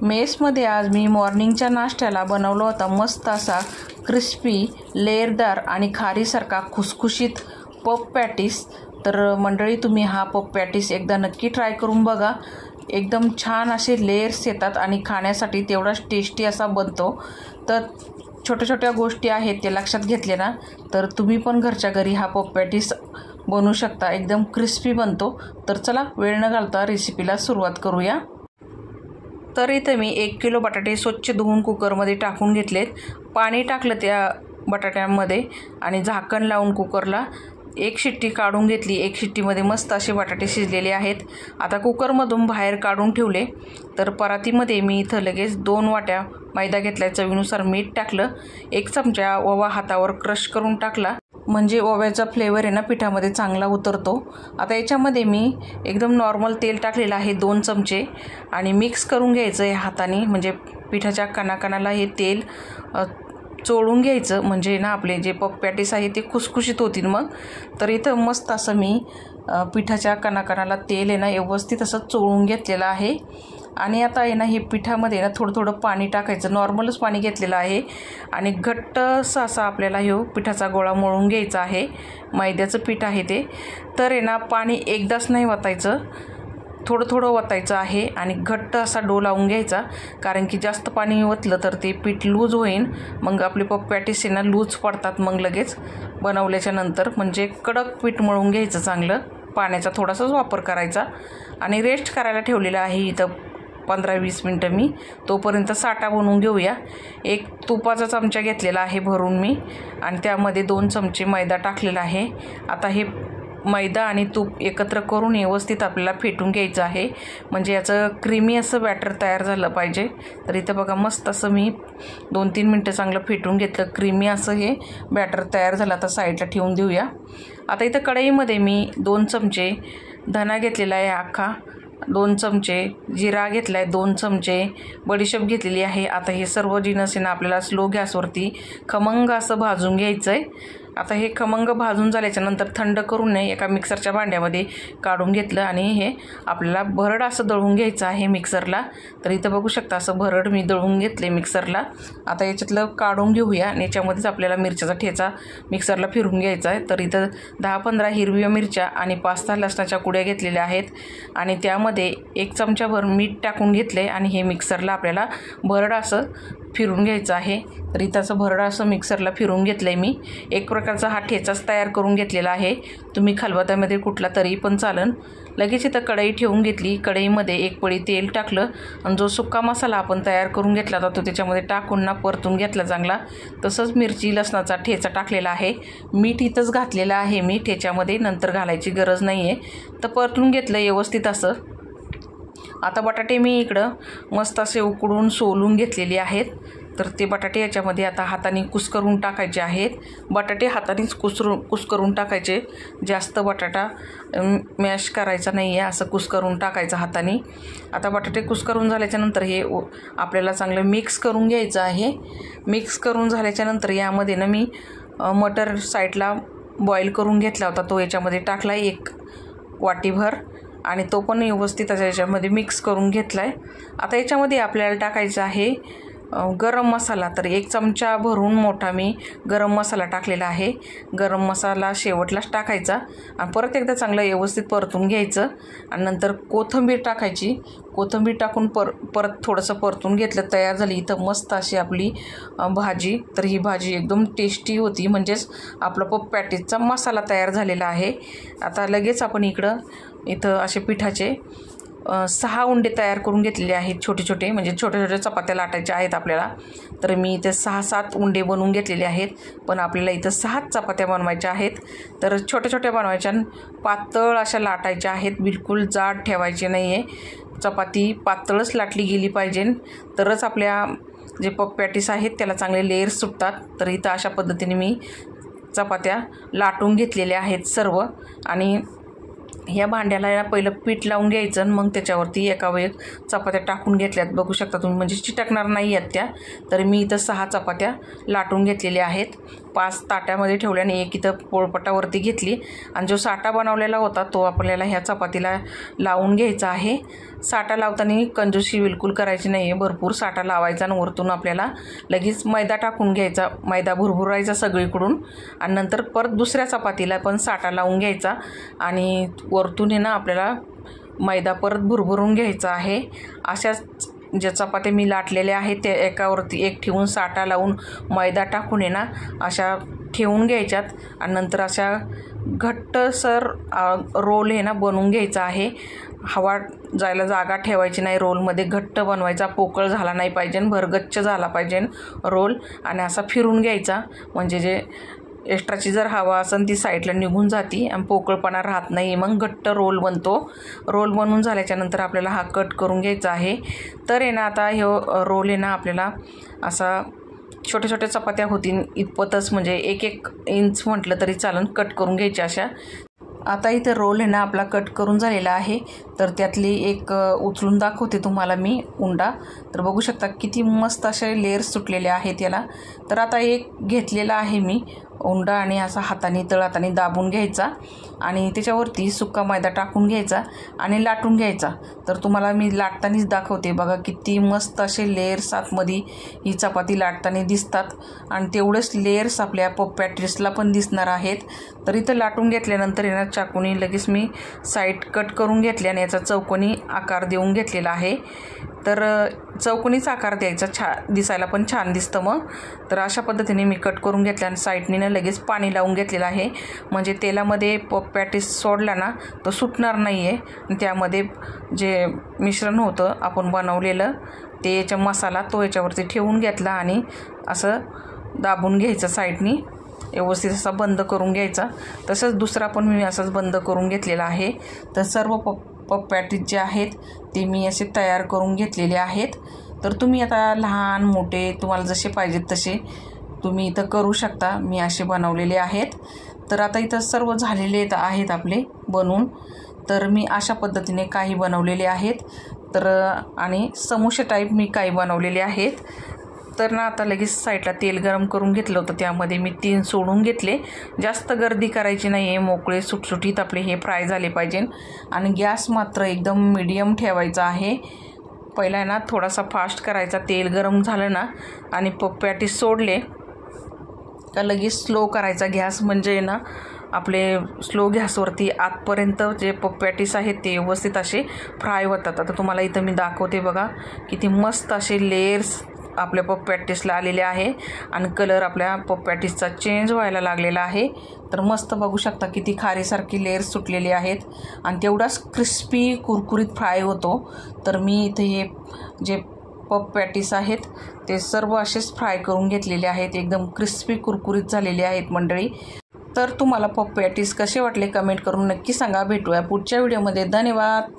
मेसमध्ये आज मी मॉर्निंगच्या नाश्त्याला बनवला होता मस्त असा क्रिस्पी लेअरदार आणि खारीसारखा खुसखुशीत पफ पॅटीस। तर मंडळी तुम्ही हा पफ पॅटीस एकदा नक्की ट्राय करून बघा। एकदम छान असे लेयर्स येतात आणि खाण्यासाठी तेवढाच टेस्टी असा बनतो। तर छोट्या छोट्या गोष्टी आहेत ते लक्षात घेतले ना तर तुम्ही पण घरच्या घरी हा पफ पॅटीस बनवू शकता। एकदम क्रिस्पी बनतो। तर चला वेळ न घालता रेसिपीला सुरुवात करूया। तर इथे मी 1 किलो बटाटे स्वच्छ धुवून कुकरमध्ये टाकून घेतलेत। पाणी टाकलं त्या बटाट्यांमध्ये आणि झाकण लावून कुकरला 1 शिट्टी काढून घेतली। 1 शिट्टीमध्ये मस्त असे बटाटे शिजलेले आहेत। आता कुकरमधून बाहेर काढून ठेवले। तर परातीमध्ये मी इथं लगेच 2 वाट्या मैदा घेतला, चवीनुसार मीठ टाकलं, 1 चमचा ओवा हातावर क्रश करून टाकला, म्हणजे ओव्याचा फ्लेवर आहे ना पिठामध्ये चांगला उतरतो। आता याच्यामध्ये मी एकदम नॉर्मल तेल टाकलेलं आहे 2 चमचे आणि मिक्स करून घ्यायचं आहे हाताने, म्हणजे पिठाच्या कणाकणाला हे तेल चोळून घ्यायचं, म्हणजे ना आपले जे पफ पॅटीस आहे ते खुसखुशीत होतील मग। तर इथं मस्त असं मी पिठाच्या कणाकणाला तेल आहे ना व्यवस्थित असं चोळून घेतलेलं आहे। आणि आता आहे ना हे पिठामध्ये ना थोडं थोडं पाणी टाकायचं, नॉर्मलच पाणी घेतलेलं आहे आणि घट्टसा असा आपल्याला हे पिठाचा गोळा मळून घ्यायचा आहे। मैद्याचं पीठ आहे ते। तर आहे ना पाणी एकदाच नाही वतायचं, थोडं थोडं वतायचं आहे आणि घट्ट असा डो लावून घ्यायचा, कारण की जास्त पाणी ओतलं तर ते पीठ लूज होईल, मग आपले पफ पॅटीस आहे ना लूज पडतात मग लगेच बनवल्याच्या नंतर। म्हणजे कडक पीठ मळून घ्यायचं चांगलं, पाण्याचा थोडासाच वापर करायचा आणि रेस्ट करायला ठेवलेलं आहे इथं 15-20 मिनटं मी। तोपर्यंत साठा बनवून घेऊया। 1 तुपाचा चमचा घेतलेला आहे भरून मी आणि त्यामध्ये 2 चमचे मैदा टाकलेला आहे। आता हे मैदा आणि तूप एकत्र करून व्यवस्थित आपल्याला फेटून घ्यायचं आहे, म्हणजे याचं क्रीमी असं बॅटर तयार झालं पाहिजे। तर इथं बघा मस्त असं मी 2-3 मिनटं चांगलं फेटून घेतलं, क्रीमी असं हे बॅटर तयार झालं। आता साईडला ठेवून देऊया। आता इथं कढईमध्ये मी 2 चमचे धना घेतलेला आहे अख्खा, 2 चमचे जिरा घेतला आहे, 2 चमचे बडीशेप घेतलेली आहे। आता हे सर्व जिन्नस आहे ना आपल्याला स्लो गॅसवरती खमंग असं भाजून घ्यायचं आहे। आता हे खमंग भाजून झाल्याच्या नंतर थंड करून एका मिक्सरच्या भांड्यामध्ये काढून घेतलं आणि हे आपल्याला भरड असं दळून घ्यायचं आहे मिक्सरला। तर इथं बघू शकता असं भरड मी दळून घेतले मिक्सरला। आता याच्यातलं काढून घेऊया आणि याच्यामध्येच आपल्याला मिरच्याचा ठेचा मिक्सरला फिरून घ्यायचा आहे। तर इथं 10-15 हिरव्या मिरच्या आणि 5-6 लसणाच्या कुड्या घेतलेल्या आहेत आणि त्यामध्ये 1 चमचाभर मीठ टाकून घेतले आणि हे मिक्सरला आपल्याला भरड असं फिरून घ्यायचं आहे। तर इथं असं भरड असं मिक्सरला फिरून घेतलं आहे मी। एक प्रकारचा हा ठेचाच तयार करून घेतलेला आहे, तुम्ही खलबत्त्यामध्ये कुठला तरी पण चालन। लगेच इथं कढई ठेवून घेतली, कढईमध्ये 1 पळी तेल टाकलं आणि जो सुक्का मसाला आपण तयार करून घेतला होता तो त्याच्यामध्ये टाकून ना परतून घेतला चांगला। तसंच मिरची लसणाचा ठेचा टाकलेला आहे, मीठ इथंच घातलेलं आहे मी ठेच्यामध्ये, नंतर घालायची गरज नाही आहे। तर परतून घेतलं व्यवस्थित असं। आता बटाटे मी इकडं मस्त असे उकडून सोलून घेतलेले आहेत। तर ते बटाटे याच्यामध्ये आता हाताने कुस्करून टाकायचे आहेत। बटाटे हातानेच कुस्करून टाकायचे, जास्त बटाटा मॅश करायचा नाही आहे, असं कुस्करून टाकायचं हाताने। आता बटाटे कुस्करून झाल्याच्यानंतर हे आपल्याला चांगलं मिक्स करून घ्यायचं आहे। मिक्स करून झाल्याच्यानंतर यामध्ये ना मी मटर साईडला बॉईल करून घेतला होता, तो याच्यामध्ये टाकला 1 वाटीभर आणि तो पण व्यवस्थित याच्यामध्ये मिक्स करून घेतला आहे। आता याच्यामध्ये आपल्याला टाकायचं आहे गरम मसाला। तर 1 चमचा भरून मोठा मी गरम मसाला टाकलेला आहे। गरम मसाला शेवटलाच टाकायचा आणि परत एकदा चांगलं व्यवस्थित परतून घ्यायचं आणि नंतर कोथिंबीर टाकायची। कोथिंबीर टाकून परत थोडंसं परतून घेतलं, तयार झाली इथं मस्त अशी आपली भाजी। तर ही भाजी एकदम टेस्टी होती, म्हणजेच आपला पफ पॅटीसचा मसाला तयार झालेला आहे। आता लगेच आपण इथं असे पिठाचे 6 उंडे तयार करून घेतलेले आहेत, छोटे छोटे, म्हणजे छोट्या छोट्या चपात्या लाटायच्या आहेत आपल्याला। तर मी इथे 6-7 उंडे बनवून घेतलेले आहेत, पण आपल्याला इथं 6 चपात्या बनवायच्या आहेत। तर छोट्या छोट्या बनवायच्या, पातळ अशा लाटायच्या आहेत, बिलकुल जाड ठेवायचे नाही आहे। चपाती पातळच लाटली गेली पाहिजे, तरच आपल्या जे पफ पॅटीस आहेत त्याला चांगले लेयर्स सुटतात। तर इथं अशा पद्धतीने मी चपात्या लाटून घेतलेल्या आहेत सर्व आणि ह्या भांड्याला पहिलं पीठ लावून घ्यायचं आणि मग त्याच्यावरती एकावर एक चपात्या टाकून घेतल्यात, बघू शकता तुम्ही, म्हणजे चिटकणार नाही आहेत त्या। तर मी इथं 6 चपात्या लाटून घेतलेल्या आहेत। 5 ताट्यामध्ये ठेवले आणि एक इथं पोळपाटावरती घेतली आणि जो साठा बनवलेला होता तो आपल्याला ह्या चपातीला लावून घ्यायचा आहे। साठा लावताना कंजूसी बिलकुल करायची नाही आहे, भरपूर साठा लावायचा आणि वरतून आपल्याला लगेच मैदा टाकून घ्यायचा, मैदा भुरभुरायचा सगळीकडून आणि नंतर परत दुसऱ्या चपातीला पण साठा लावून घ्यायचा आणि वरतून आहे ना आपल्याला मैदा परत भुरभुरून घ्यायचा आहे। अशाच ज्या चपात्या मी लाटलेल्या आहेत त्या एकावरती एक ठेवून साठा लावून मैदा टाकून आहे ना अशा ठेवून घ्यायच्यात आणि नंतर अशा घट्टसर रोल आहे ना बनवून घ्यायचा आहे। हवा जायला जागा ठेवायची नाही, रोलमध्ये घट्ट बनवायचा, पोकळ झाला नाही पाहिजे, भरगच्च झाला पाहिजे रोल आणि असा फिरून घ्यायचा म्हणजे जे एक्स्ट्राची जर हवा असेल ती साईडला निघून जाती आणि पोकळपणा राहत नाही, मग घट्ट रोल बनतो। रोल बनवून झाल्याच्यानंतर आपल्याला हा कट करून घ्यायचा आहे। तर आहे ना आता हे रोल आहे ना आपल्याला असा छोट्या छोट्या चपात्या होतील इतपतच म्हणजे 1-1 इंच म्हटलं तरी चालेल कट करून घ्यायच्या अशा। आता इथं रोल आहे ना आपला कट करून झालेला आहे, तर त्यातली एक उचलून दाखवते तुम्हाला मी उंडा। तर बघू शकता किती मस्त असे लेयर्स सुटलेले आहेत याला। तर आता एक घेतलेला आहे मी उंडा आणि असा हाताने तळहाताने दाबून घ्यायचा आणि त्याच्यावरती सुका मैदा टाकून घ्यायचा आणि लाटून घ्यायचा। तर तुम्हाला मी लाटतानाच दाखवते बघा किती मस्त असे लेयर्स आतमध्ये ही चपाती लाटताना दिसतात आणि तेवढेच लेयर्स आपल्या पप पॅटीसला पण दिसणार आहेत। तर इथं लाटून घेतल्यानंतर येणार चाकूनी लगेच मी साईड कट करून घेतले आणि याचा चौकोनी आकार देऊन घेतलेला आहे। तर चौकोनीच आकार द्यायचा, दिसायला पण छान दिसतं मग। तर अशा पद्धतीने मी कट करून घेतल्या आणि साईडने लगेच पाणी लावून घेतलेलं आहे म्हणजे तेलामध्ये पप पॅटीस सोडला ना तो सुटणार नाही आहे। त्यामध्ये जे मिश्रण होतं आपण बनवलेलं ते याचा मसाला तो याच्यावरती ठेवून घेतला आणि असं दाबून घ्यायचं साईडनी, व्यवस्थित असा बंद करून घ्यायचा। तसंच दुसरा पण मी असंच बंद करून घेतलेला आहे। तर सर्व पप पॅटीस जे आहेत ते मी असे तयार करून घेतलेले आहेत। तर तुम्ही आता लहान मोठे तुम्हाला जसे पाहिजेत तसे तुम्ही इथं करू शकता, मी असे बनवलेले आहेत। तर आता इथं सर्व झालेले आहेत आपले बनवून। तर मी अशा पद्धतीने काही बनवलेले आहेत। तर आणि समोसे टाईप मी काही बनवलेले आहेत। तर ना आता लगेच साईडला तेल गरम करून घेतलं होतं, त्यामध्ये मी 3 सोडून घेतले। जास्त गर्दी करायची नाही आहे, मोकळे सुटसुटीत आपले हे फ्राय झाले पाहिजे आणि गॅस मात्र एकदम मीडियम ठेवायचा आहे। पहिला ना थोडासा फास्ट करायचा, तेल गरम झालं ना आणि पप पॅटीस सोडले का लगेच स्लो करायचा गॅस म्हणजे ना आपले स्लो गॅसवरती आतपर्यंत जे पप पॅटीस आहेत ते व्यवस्थित असे फ्राय होतात। आता तुम्हाला इथं मी दाखवते बघा किती मस्त असे लेयर्स आपल्या पप पॅटीसला आलेले आहे आणि कलर आपल्या पप पॅटीसचा चेंज व्हायला लागलेला आहे। तर मस्त बघू शकता किती खारीसारखी लेयर्स सुटलेली आहेत आणि तेवढाच क्रिस्पी कुरकुरीत फ्राय होतो। तर मी इथे हे जे पप पॅटीस आहेत ते सर्व असेच फ्राय करून घेतलेले आहेत, एकदम क्रिस्पी कुरकुरीत झालेले आहेत मंडळी। तर तुम्हाला पप पॅटीस कसे वाटले कमेंट करून नक्की सांगा। भेटूया पुढच्या व्हिडिओमध्ये, धन्यवाद।